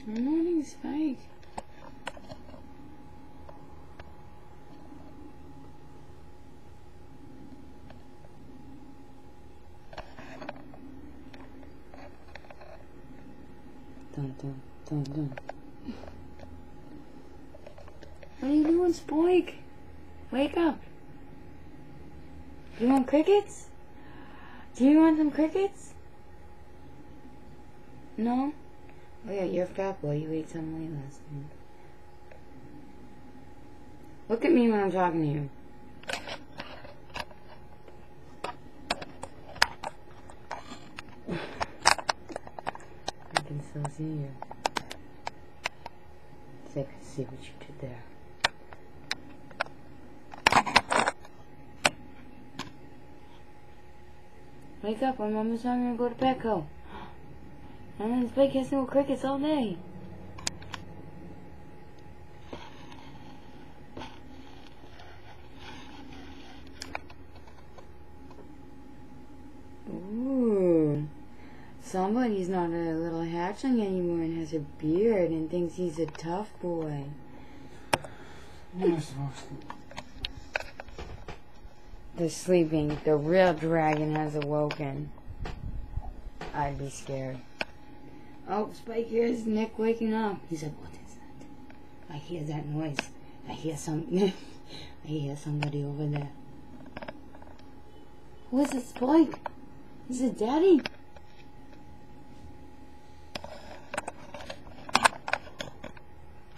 Good morning, Spike. Dun, dun, dun, dun. What are you doing, Spike? Wake up. Do you want crickets? Do you want some crickets? No? Oh yeah, you're a fat boy. You ate some late last night. Look at me when I'm talking to you. I can still see you. So I can see what you did there. Wake up, our mama's not gonna go to Petco. And then Spike has no crickets all day. Ooh. Somebody's not a little hatchling anymore and has a beard and thinks he's a tough boy. You're supposed to. They're sleeping. The real dragon has awoken. I'd be scared. Oh, Spike hears Nick waking up. He said, "What is that? I hear that noise. I hear I hear somebody over there." Who is it, Spike? Is it Daddy?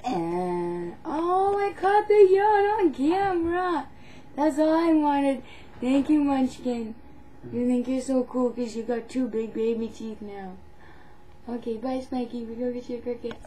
And oh, I caught the yawn on camera. That's all I wanted. Thank you, Munchkin. You think you're so cool because you got 2 big baby teeth now. Okay, bye, Spikey. We go get your crickets.